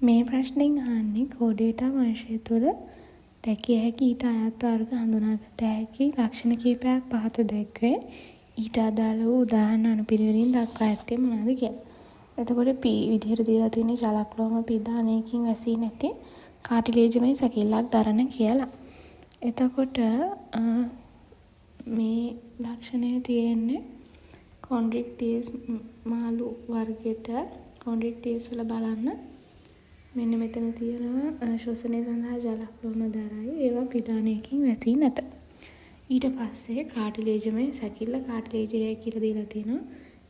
මේ ප්‍රශ්نين අහන්නේ කෝඩේටා වංශය තුළ දැකිය හැකි ඊට අයත් වර්ග හඳුනාගත හැකි ලක්ෂණ කිහිපයක් පහත දැක්වේ. ඊට අදාළ වූ උදාහරණ අනුපිළිවෙලින් දක්වා ඇත්තේ මොනවාද කියලා. එතකොට P විදිහට දීලා තියෙන ජලක්ලෝම පිදානයකින් වැසී නැති කාටිලේජමය සැකිල්ලක් දරන කියලා. එතකොට මේ ලක්ෂණය තියෙන්නේ කොන්ඩ්‍රික්ටියස් මාළු වර්ගයට කොන්ඩ්‍රික්ටියස් වල බලන්න. මෙන්න මෙතන තියෙනවා ශ්වසනය සඳහා ජලක්ලෝම දරයි. ඒවා පිදානයකින් වැසී නැත. ඊට පස්සේ කාටිලේජමය සැකිල්ල කාටිලේජය කියලා දීලා තියෙනවා.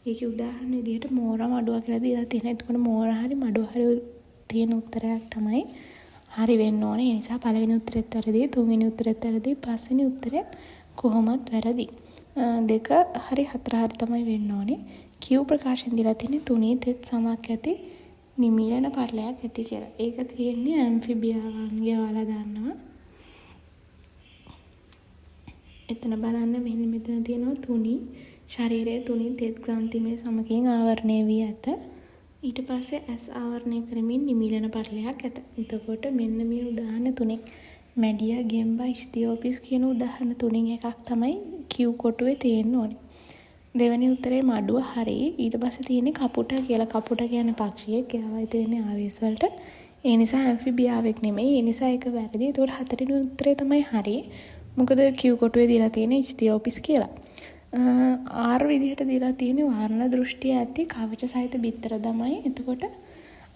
ඒකේ උදාහරණ විදිහට මෝරා මඩුව කියලා දීලා තියෙනවා. එතකොට මෝරා හරි මඩුව හරි තියෙන උත්තරයක් තමයි හරි වෙන්න ඕනේ. ඒ නිසා පළවෙනි උත්තරෙත් වැරදි, තුන්වෙනි උත්තරෙත් වැරදි, පස්වෙනි උත්තරේ කොහොමත් වැරදි. දෙක හරි හතර හරි තමයි වෙන්න ඕනේ. Q ප්‍රකාශයෙන් දීලා තියෙන්නේ තුනේ තෙත් සමක් ඇති නිමීලන පටලයක් ඇති කියලා. ඒක තියෙන්නේ ඇම්ෆිබියාවන්ගේ ඔයාලා දන්නවා. එතන බලන්න මෙන්න මෙතන තියෙනවා තුනි ශරීරයේ තුනි තෙත් ග්‍රන්ථිමය සමකයෙන් ආවරණය වී ඇත. ඊට පස්සේ ඇස් ආවරණය කරමින් නිමීලන පටලයක් ඇත. එතකොට මෙන්න මේ උදාහරණ තුනෙන් මැඩියා ගෙම්බා ඉස්තියෝපිස් කියන උදාහරණ තුනෙන් එකක් තමයි Q කොටුවේ තියෙන්න ඕනේ. දෙවෙනි උත්තරේ මඩුව හරි. ඊට පස්සේ තියෙන්නේ කපුටා කියලා. කපුටා කියන්නේ පක්ෂියෙක්. ඒවා ඉතින් වෙන්නේ ආවේශ වලට. ඒ නිසා ඇම්ෆිබියාවෙක් නෙමෙයි. ඒ නිසා ඒක වැරදි. ඒතකොට හතරවෙනි උත්තරේ තමයි හරි. මොකද Q කොටුවේ දීලා තියෙන්නේ ඉස්තියෝපිස් කියලා. R විදිහට දීලා තියෙන්නේ වර්ණ දෘෂ්ටිය ඇති කවච සහිත බිත්තර තමයි. එතකොට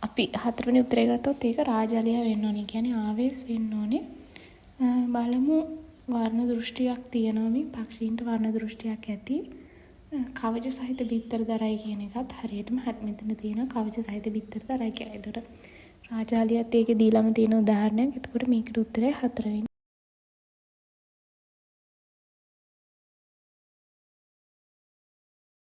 අපි හතරවෙනි උත්තරේ ගත්තොත් ඒක රාජාලිය වෙන්න ඕනේ. කියන්නේ ආවේශ වෙන්න ඕනේ. බලමු වර්ණ දෘෂ්ටියක් තියෙනවා මේ පක්ෂීන්ට වර්ණ දෘෂ්ටියක් ඇති. කවච සහිත බිත්තර දරයි කියන එකත් හරියටම මෙතන තියෙනවා කවච සහිත බිත්තර දරයි කියලා. ඒකට රාජාලියත් ඒකේ දීලාම තියෙන උදාහරණයක්. එතකොට මේකට උත්තරය 4 වෙන්නේ.